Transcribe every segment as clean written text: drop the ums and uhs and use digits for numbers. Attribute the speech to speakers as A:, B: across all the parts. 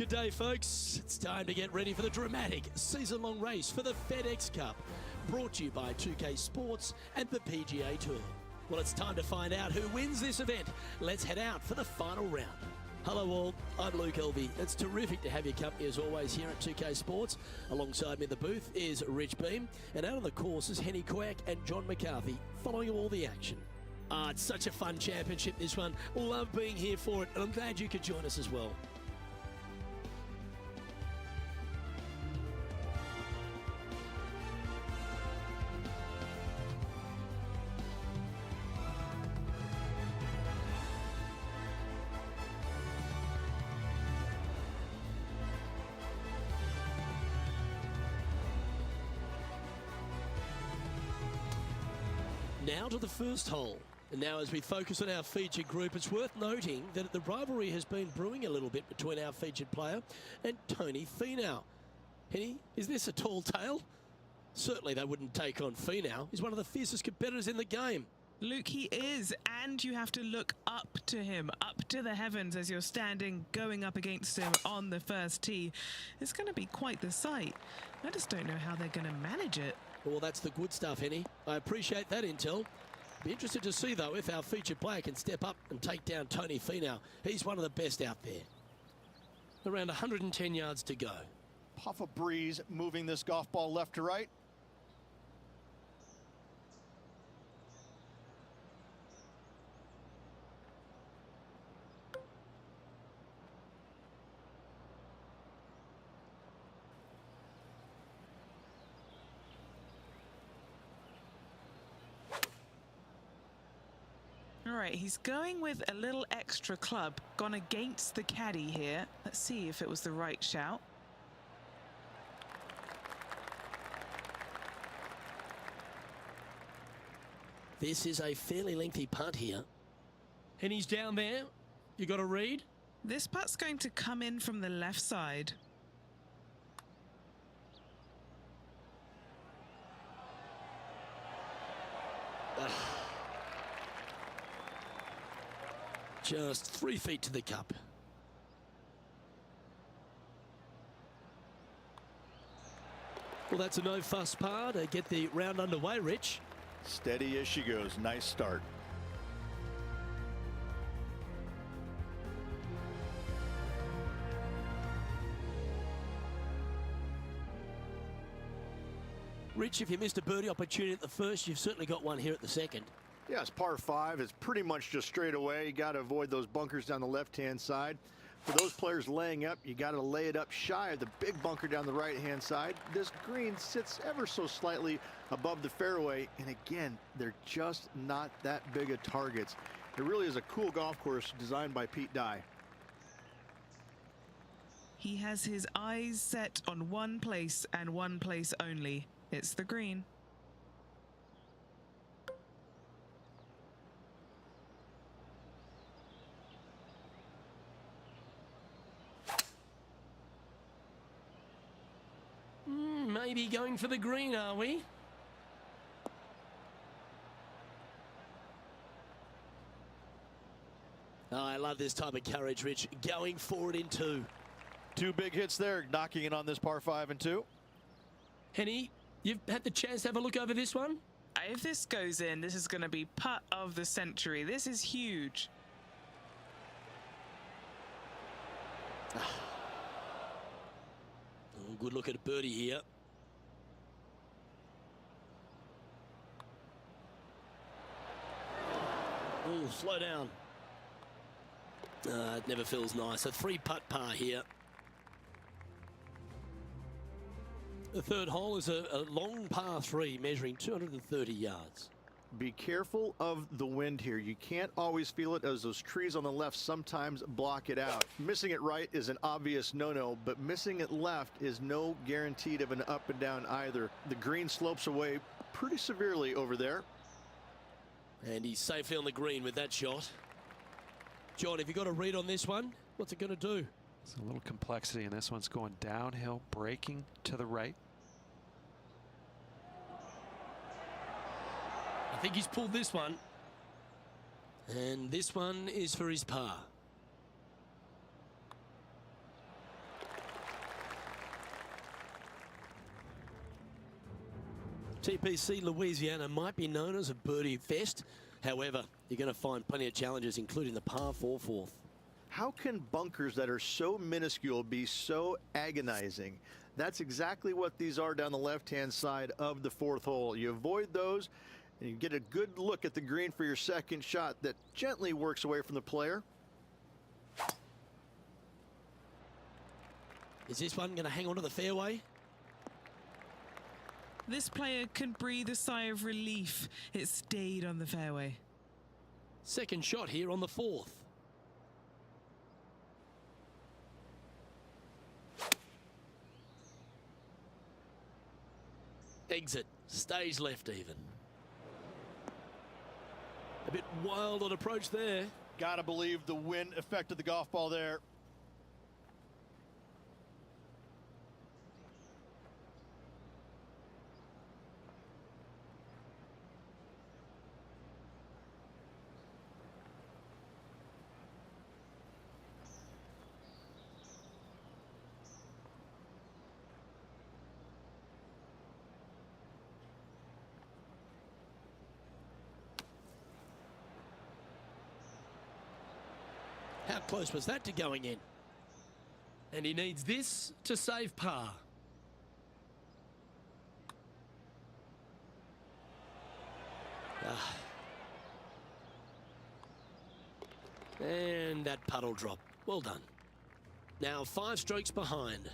A: Good day, folks. It's time to get ready for the dramatic season-long race for the FedEx Cup, brought to you by 2K Sports and the PGA Tour. Well, it's time to find out who wins this event. Let's head out for the final round. Hello all, I'm Luke Elvey. It's terrific to have your company as always here at 2K Sports. Alongside me in the booth is Rich Beam, and out on the course is Henny Quack and John McCarthy, following all the action. It's such a fun championship, this one. Love being here for it, and I'm glad you could join us as well. Now to the first hole. And now as we focus on our featured group, it's worth noting that the rivalry has been brewing a little bit between our featured player and Tony Finau. Henny, is this a tall tale? Certainly they wouldn't take on Finau. He's one of the fiercest competitors in the game.
B: Luke, he is, and you have to look up to him, up to the heavens as you're standing, going up against him on the first tee. It's going to be quite the sight. I just don't know how they're going to manage it.
A: Well, that's the good stuff, Henny. I appreciate that intel. Be interested to see, though, if our featured player can step up and take down Tony Finau. He's one of the best out there. Around 110 yards to go.
C: Puff of breeze moving this golf ball left to right.
B: All right, he's going with a little extra club, gone against the caddy here. Let's see if it was the right shout.
A: This is a fairly lengthy putt here. And he's down there. You got a read?
B: This putt's going to come in from the left side.
A: Just 3 feet to the cup. Well, that's a no-fuss par to get the round underway, Rich.
C: Steady as she goes. Nice start.
A: Rich, if you missed a birdie opportunity at the first, you've certainly got one here at the second.
C: Yeah, it's par 5. It's pretty much just straight away. You got to avoid those bunkers down the left-hand side. For those players laying up, you got to lay it up shy of the big bunker down the right-hand side. This green sits ever so slightly above the fairway, and again, they're just not that big of targets. It really is a cool golf course designed by Pete Dye.
B: He has his eyes set on one place and one place only. It's the green.
A: Maybe going for the green, are we? Oh, I love this type of courage, Rich. Going forward in 2.
C: 2 big hits there, knocking it on this par 5 and 2.
A: Henny, you've had the chance to have a look over this one?
B: If this goes in, this is going to be putt of the century. This is huge.
A: Oh, good look at a birdie here. Oh, slow down. It never feels nice. A 3-putt par here. The third hole is a long par 3 measuring 230 yards.
C: Be careful of the wind here. You can't always feel it as those trees on the left sometimes block it out. Missing it right is an obvious no-no, but missing it left is no guaranteed of an up and down either. The green slopes away pretty severely over there.
A: And he's safely on the green with that shot. John, have you got a read on this one? What's it going to do?
D: There's a little complexity, and this one's going downhill, braking to the right.
A: I think he's pulled this one. And this one is for his par. TPC Louisiana might be known as a birdie fest. However, you're going to find plenty of challenges, including the par 4 fourth.
C: How can bunkers that are so minuscule be so agonizing? That's exactly what these are down the left-hand side of the fourth hole. You avoid those, and you get a good look at the green for your second shot that gently works away from the player.
A: Is this one going to hang on to the fairway?
B: This player can breathe a sigh of relief. It stayed on the fairway.
A: Second shot here on the fourth. Exit, stays left even. A bit wild on approach there.
C: Gotta believe the wind affected the golf ball there.
A: How close was that to going in? And he needs this to save par. And that puddle drop. Well done. Now 5 strokes behind.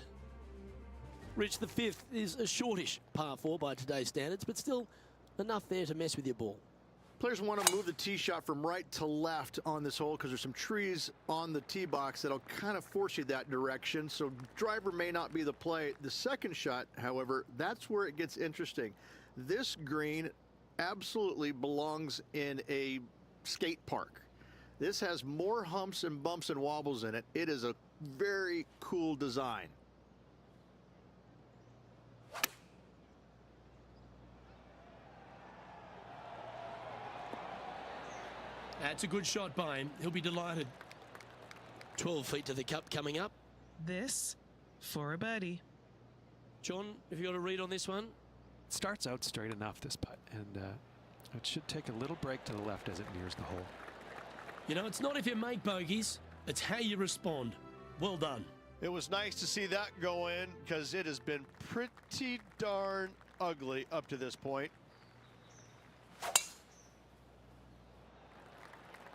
A: Rich, the fifth is a shortish par 4 by today's standards, but still enough there to mess with your ball.
C: Players want to move the tee shot from right to left on this hole because there's some trees on the tee box that'll kind of force you that direction. So driver may not be the play. The second shot, however, that's where it gets interesting. This green absolutely belongs in a skate park. This has more humps and bumps and wobbles in it. It is a very cool design.
A: That's a good shot by him. He'll be delighted. 12 feet to the cup coming up.
B: This for a birdie.
A: John, have you got a read on this one?
D: It starts out straight enough, this putt, and it should take a little break to the left as it nears the hole.
A: You know, it's not if you make bogeys, it's how you respond. Well done.
C: It was nice to see that go in because it has been pretty darn ugly up to this point.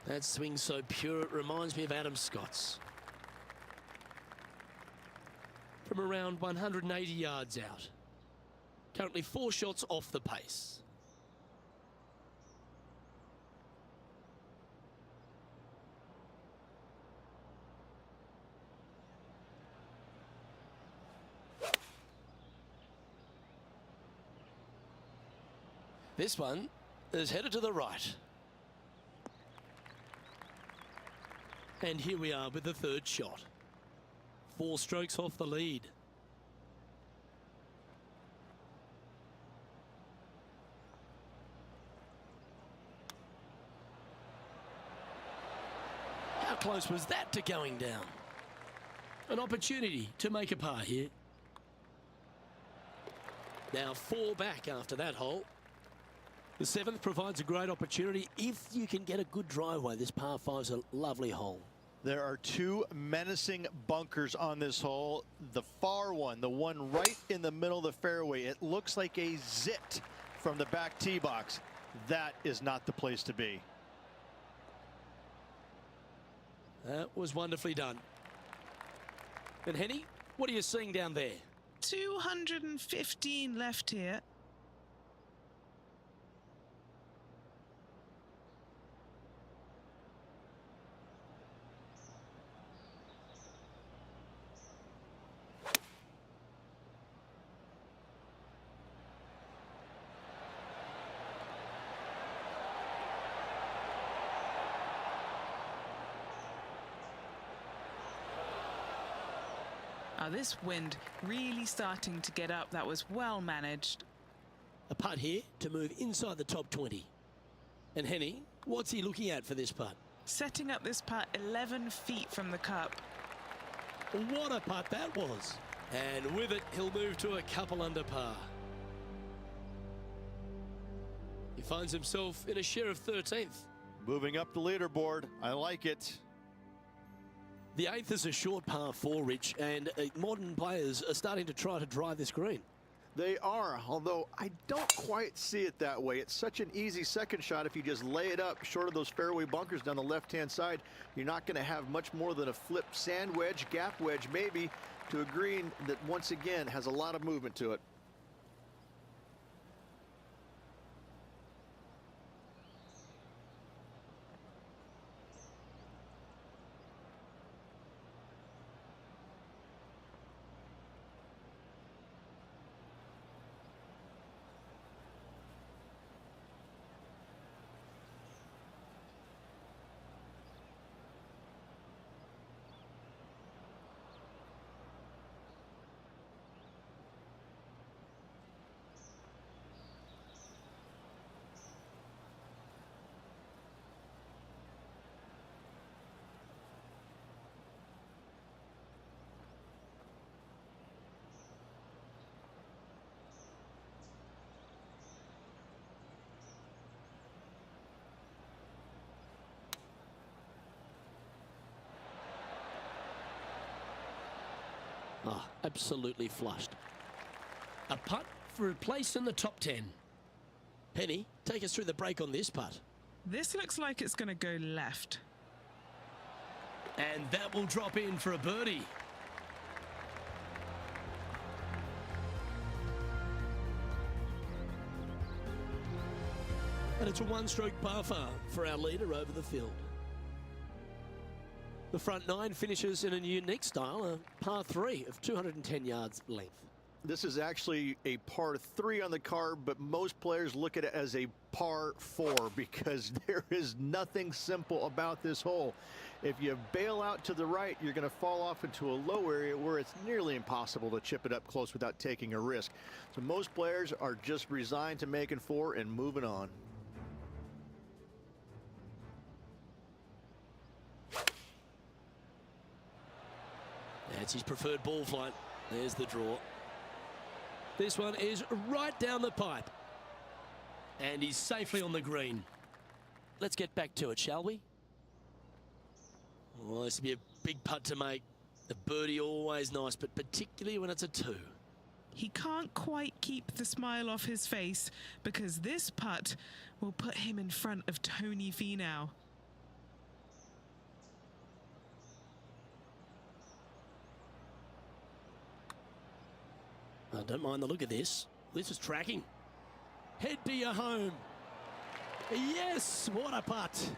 A: That swing so pure, it reminds me of Adam Scott's. From around 180 yards out. Currently 4 shots off the pace. This one is headed to the right. And here we are with the third shot. 4 strokes off the lead. How close was that to going down? An opportunity to make a par here. Now 4 back after that hole. The 7th provides a great opportunity if you can get a good driveway. This par 5's a lovely hole.
C: There are 2 menacing bunkers on this hole. The far one, the one right in the middle of the fairway, it looks like a zit from the back tee box. That is not the place to be.
A: That was wonderfully done. And Henny, what are you seeing down there?
B: 215 left here. This wind really starting to get up. That was well managed.
A: A putt here to move inside the top 20. And Henny, what's he looking at for this putt?
B: Setting up this putt 11 feet from the cup.
A: What a putt that was. And with it, he'll move to a couple under par. finds himself in a share of 13th.
C: Moving up the leaderboard. I like it.
A: The 8th is a short par 4, Rich, and modern players are starting to try to drive this green.
C: They are, although I don't quite see it that way. It's such an easy second shot if you just lay it up short of those fairway bunkers down the left-hand side. You're not going to have much more than a flip sand wedge, gap wedge maybe, to a green that once again has a lot of movement to it.
A: Ah, absolutely flushed. A putt for a place in the top 10. Penny, take us through the break on this putt.
B: This looks like it's going to go left.
A: And that will drop in for a birdie. And it's a one-stroke par 5 for our leader over the field. The front 9 finishes in a unique style, a par 3 of 210 yards length.
C: This is actually a par 3 on the card, but most players look at it as a par 4 because there is nothing simple about this hole. If you bail out to the right, you're going to fall off into a low area where it's nearly impossible to chip it up close without taking a risk. So most players are just resigned to making 4 and moving on.
A: That's his preferred ball flight. There's the draw. This one is right down the pipe. And he's safely on the green. Let's get back to it, shall we? Oh, this will be a big putt to make. The birdie always nice, but particularly when it's a 2.
B: He can't quite keep the smile off his face because this putt will put him in front of Tony Finau.
A: I don't mind the look of this. This is tracking. Head to your home. Yes, what a putt.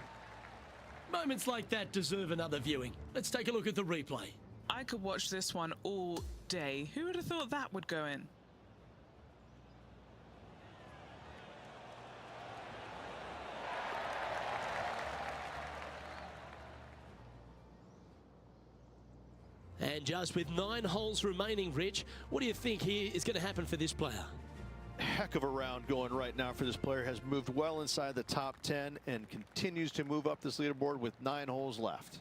A: Moments like that deserve another viewing. Let's take a look at the replay.
B: I could watch this one all day. Who would have thought that would go in?
A: And just with 9 holes remaining, Rich, what do you think here is going to happen for this player?
C: Heck of a round going right now for this player. Has moved well inside the top 10 and continues to move up this leaderboard with 9 holes left.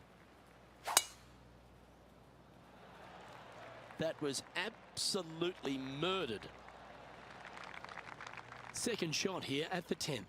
A: That was absolutely murdered. Second shot here at the 10th.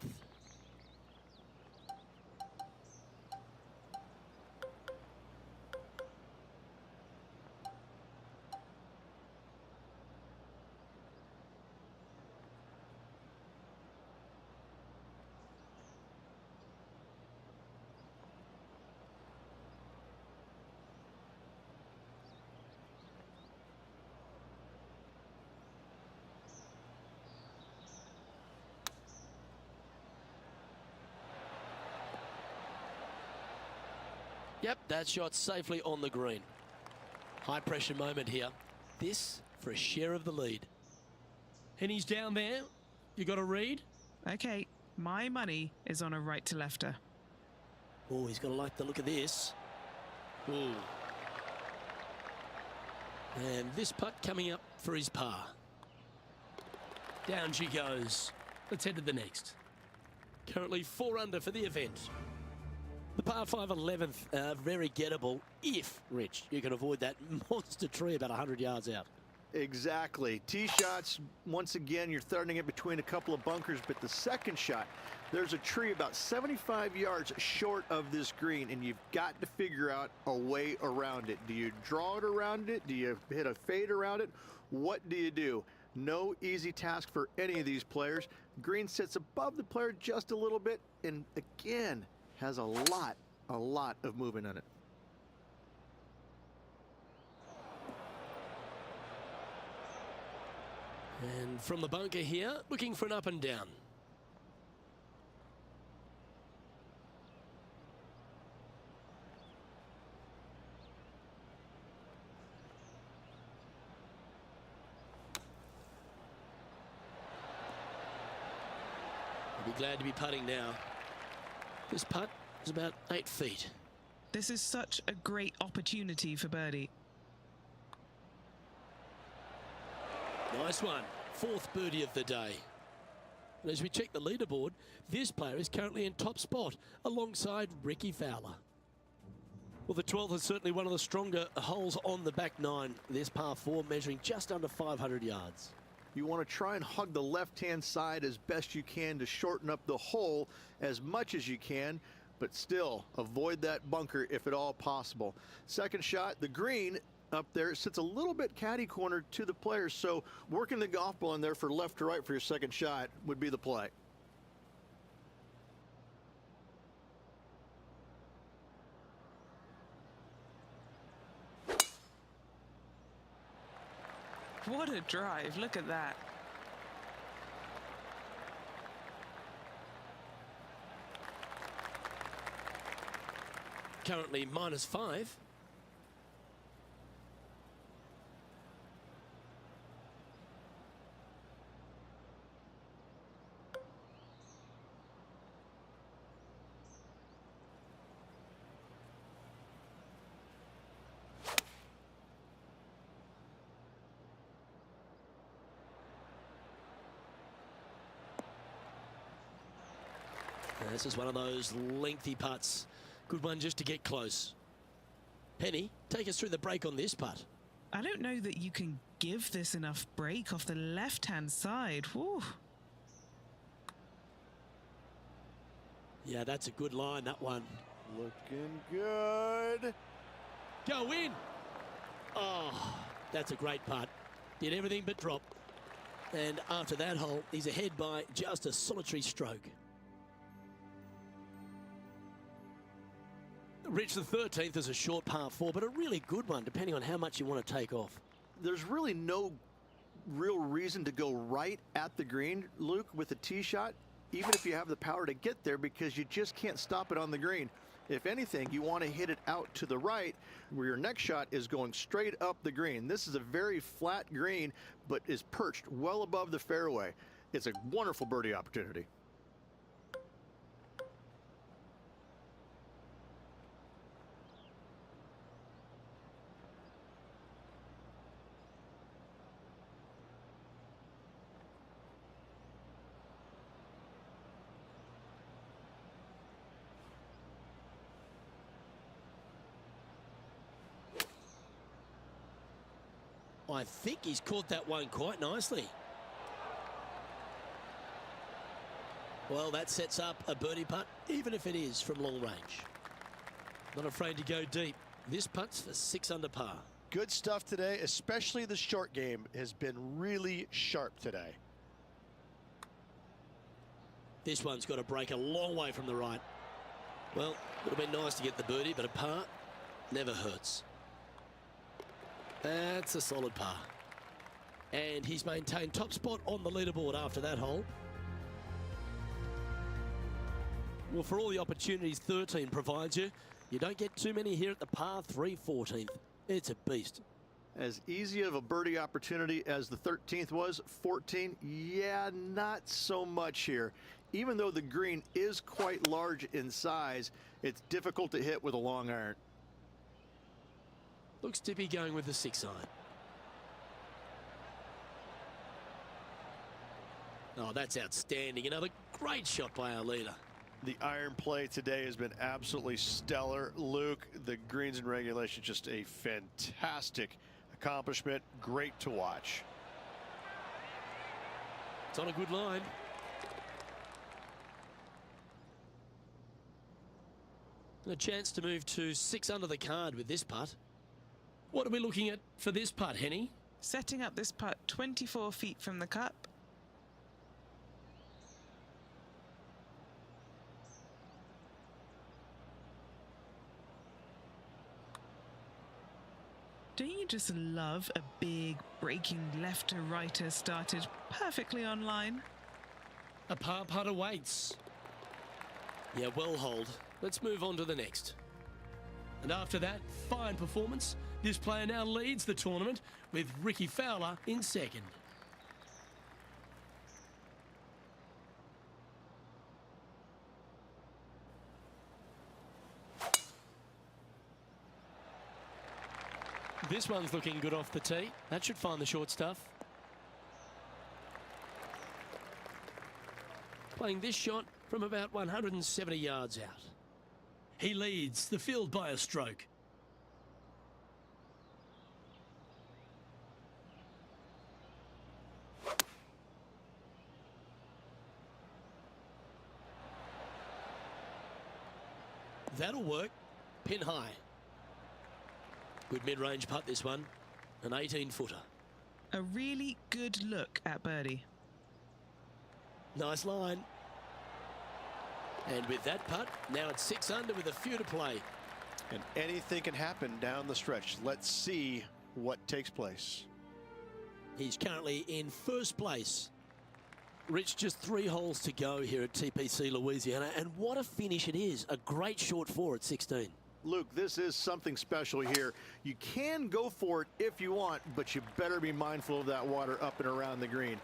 A: Yep, that shot safely on the green. High pressure moment here. This for a share of the lead. And he's down there. You got a read?
B: Okay, my money is on a right to lefter.
A: Oh, he's got to like the look of this. Ooh. And this putt coming up for his par. Down she goes. Let's head to the next. Currently 4 under for the event. The par 5 11th, very gettable if, Rich, you can avoid that monster tree about 100 yards out.
C: Exactly. Tee shots, once again, you're throwing it between a couple of bunkers, but the second shot, there's a tree about 75 yards short of this green, and you've got to figure out a way around it. Do you draw it around it? Do you hit a fade around it? What do you do? No easy task for any of these players. Green sits above the player just a little bit, and again, has a lot of movement on it.
A: And from the bunker here, looking for an up and down. I'll be glad to be putting now. This putt is about 8 feet.
B: This is such a great opportunity for birdie.
A: Nice one. 4th birdie of the day. And as we check the leaderboard, this player is currently in top spot alongside Ricky Fowler. Well, the 12th is certainly one of the stronger holes on the back 9. This par 4 measuring just under 500 yards.
C: You want to try and hug the left-hand side as best you can to shorten up the hole as much as you can, but still avoid that bunker if at all possible. Second shot, the green up there sits a little bit caddy corner to the players, so working the golf ball in there for left to right for your second shot would be the play.
B: What a drive, look at that.
A: Currently -5. This is one of those lengthy putts. Good one just to get close. Penny, take us through the break on this putt.
B: I don't know that you can give this enough break off the left-hand side. Whew.
A: Yeah, that's a good line, that one.
C: Looking good.
A: Go in. Oh, that's a great putt. Did everything but drop. And after that hole, he's ahead by just a solitary stroke. Rich, the 13th is a short par 4, but a really good one, depending on how much you want to take off.
C: There's really no real reason to go right at the green, Luke, with a tee shot, even if you have the power to get there, because you just can't stop it on the green. If anything, you want to hit it out to the right, where your next shot is going straight up the green. This is a very flat green, but is perched well above the fairway. It's a wonderful birdie opportunity.
A: I think he's caught that one quite nicely. Well, that sets up a birdie putt, even if it is from long range. Not afraid to go deep. This putt's for 6 under par.
E: Good stuff today, especially the short game has been really sharp today.
A: This one's got to break a long way from the right. Well, would have been nice to get the birdie, but a par never hurts. That's a solid par. And he's maintained top spot on the leaderboard after that hole. Well, for all the opportunities 13 provides you, you don't get too many here at the par 3 14th. It's a beast.
C: As easy of a birdie opportunity as the 13th was, 14, yeah, not so much here. Even though the green is quite large in size, it's difficult to hit with a long iron.
A: Looks to be going with the 6 iron. Oh, that's outstanding. Another great shot by our leader.
E: The iron play today has been absolutely stellar. Luke, the greens in regulation, just a fantastic accomplishment. Great to watch.
A: It's on a good line. A chance to move to 6 under the card with this putt. What are we looking at for this putt, Henny?
B: Setting up this putt 24 feet from the cup. Don't you just love a big breaking left to righter started perfectly on line?
A: A par putt awaits. Yeah, well hold. Let's move on to the next. And after that fine performance, this player now leads the tournament with Ricky Fowler in second. This one's looking good off the tee. That should find the short stuff. Playing this shot from about 170 yards out. He leads the field by a stroke. That'll work. Pin high. Good mid-range putt this one. An 18-footer.
B: A really good look at birdie.
A: Nice line. And with that putt, now it's 6 under with a few to play.
E: And anything can happen down the stretch. Let's see what takes place.
A: He's currently in first place. Rich, just 3 holes to go here at TPC Louisiana, and what a finish it is. A great short 4 at 16.
C: Luke, this is something special here. You can go for it if you want, but you better be mindful of that water up and around the green.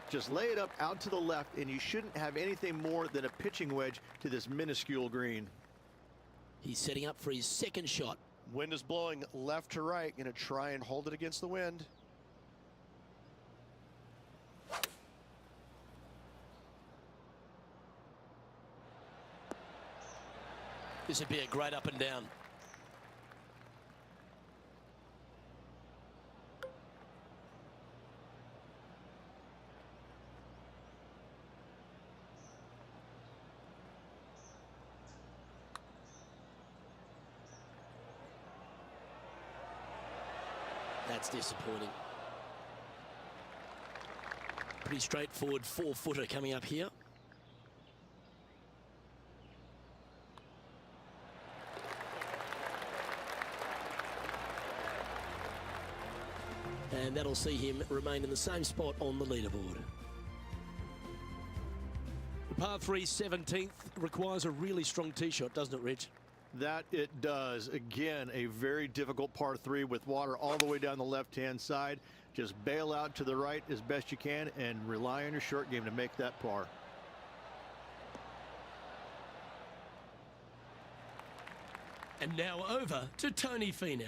C: Just lay it up out to the left, and you shouldn't have anything more than a pitching wedge to this minuscule green.
A: He's setting up for his second shot.
E: Wind is blowing left to right. Going to try and hold it against the wind.
A: This would be a great up and down. That's disappointing. Pretty straightforward 4-footer coming up here. And that'll see him remain in the same spot on the leaderboard. The par 3 17th requires a really strong tee shot, doesn't it, Rich?
C: That it does. Again, a very difficult par 3 with water all the way down the left-hand side. Just bail out to the right as best you can and rely on your short game to make that par.
A: And now over to Tony Finau.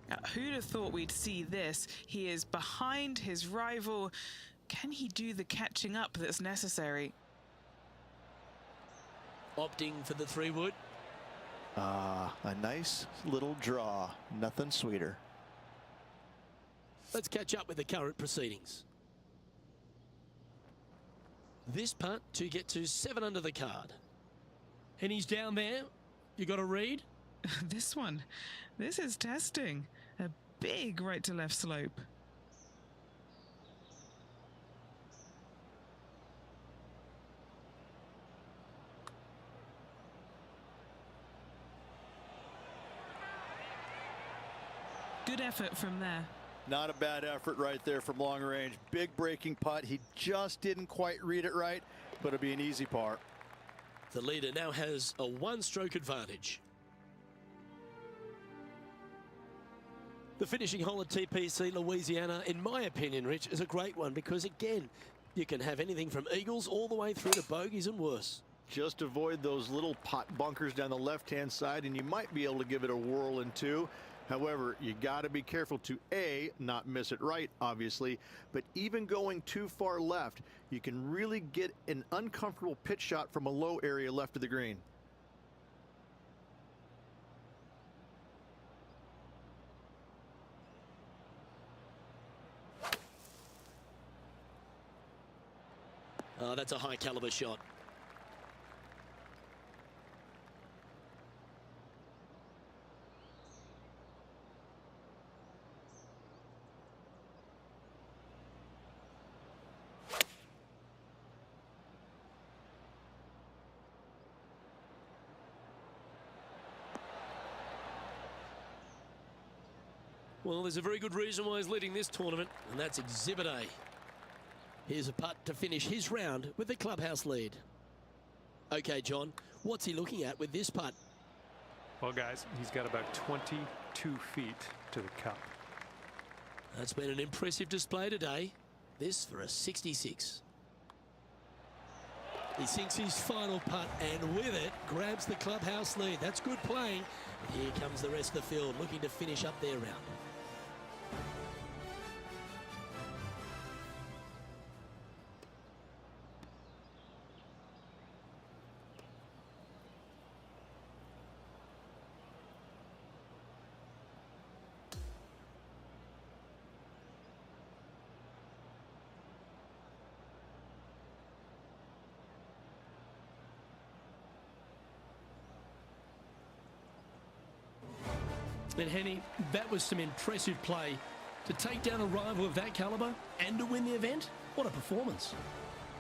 B: Now, who'd have thought we'd see this? He is behind his rival. Can he do the catching up that's necessary?
A: Opting for the 3-wood.
C: A nice little draw. Nothing sweeter.
A: Let's catch up with the current proceedings. This putt to get to 7 under the card. And he's down there. You got a read?
B: This one. This is testing. A big right to left slope. Good effort from there.
C: Not a bad effort right there from long range. Big breaking putt. He just didn't quite read it right, but it'll be an easy par.
A: The leader now has a 1-stroke advantage. The finishing hole at TPC Louisiana, in my opinion, Rich, is a great one because, again, you can have anything from eagles all the way through to bogeys and worse.
C: Just avoid those little pot bunkers down the left-hand side, and you might be able to give it a whirl in 2. However, you got to be careful to A, not miss it right, obviously, but even going too far left, you can really get an uncomfortable pitch shot from a low area left of the green.
A: Oh, that's a high caliber shot. Well, there's a very good reason why he's leading this tournament, and that's Exhibit A. Here's a putt to finish his round with the clubhouse lead. Okay, John, what's he looking at with this putt?
D: Well, guys, he's got about 22 feet to the cup.
A: That's been an impressive display today. This for a 66. He sinks his final putt and with it grabs the clubhouse lead. That's good playing. And here comes the rest of the field looking to finish up their round. And Henny, that was some impressive play. To take down a rival of that caliber and to win the event, what a performance.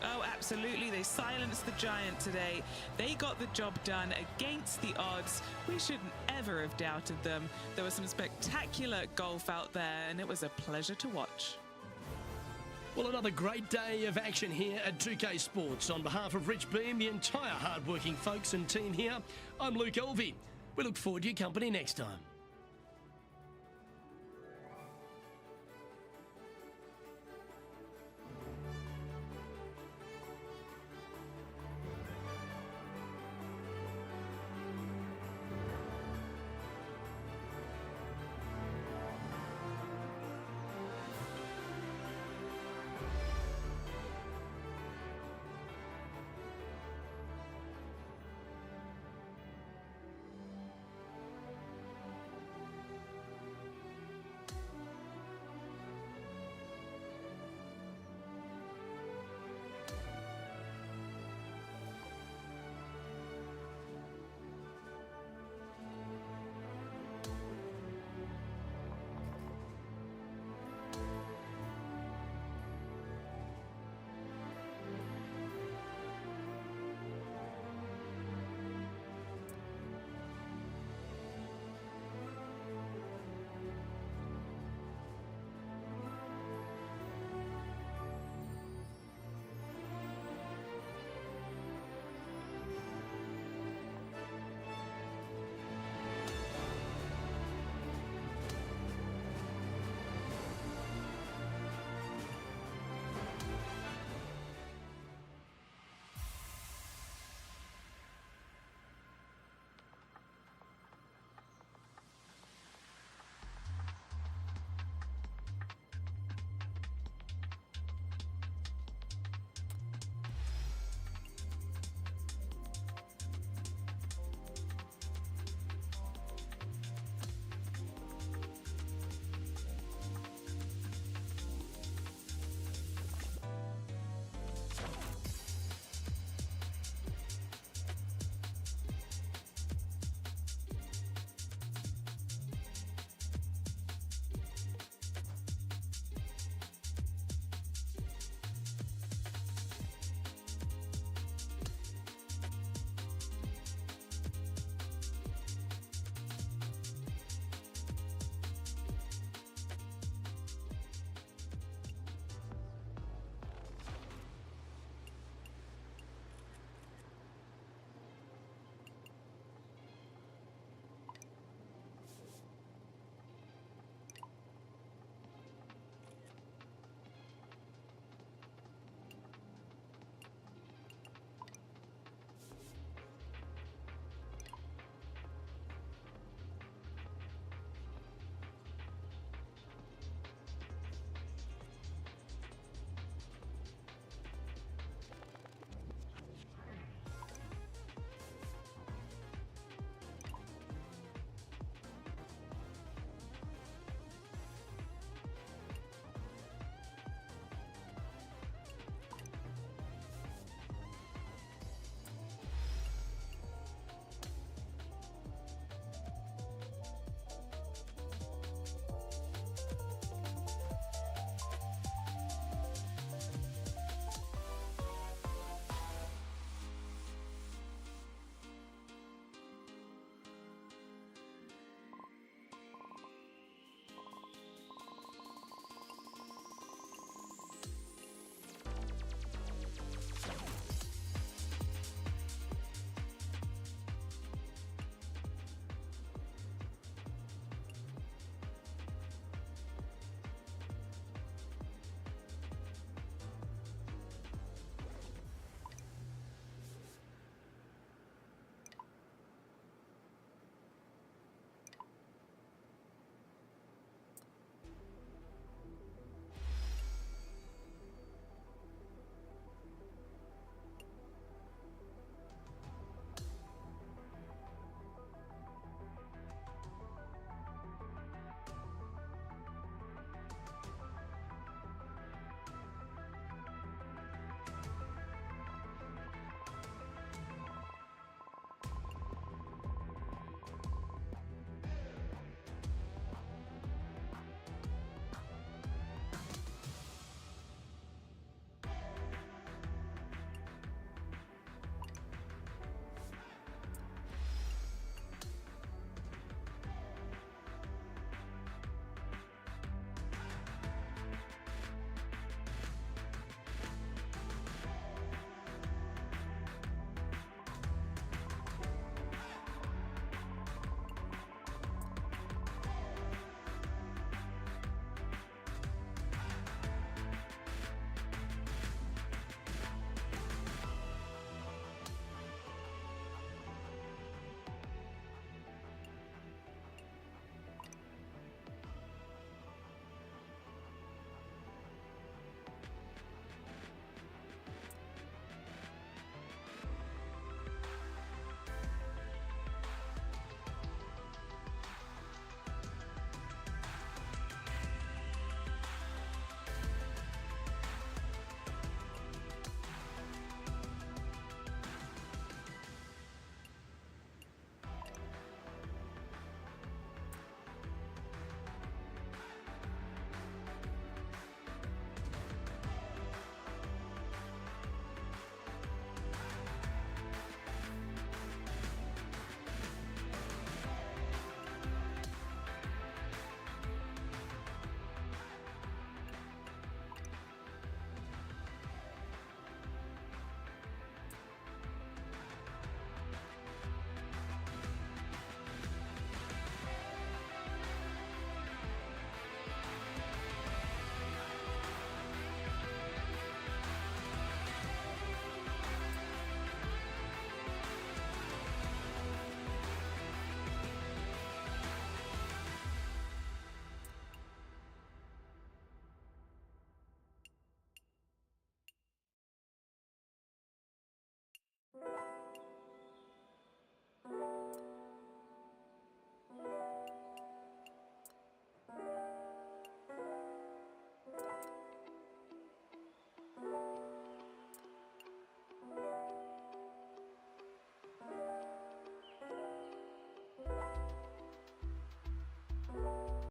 B: Oh, absolutely. They silenced the giant today. They got the job done against the odds. We shouldn't ever have doubted them. There was some spectacular golf out there, and it was a pleasure to watch.
A: Well, another great day of action here at 2K Sports. On behalf of Rich Beam, the entire hard-working folks and team here, I'm Luke Elvey. We look forward to your company next time.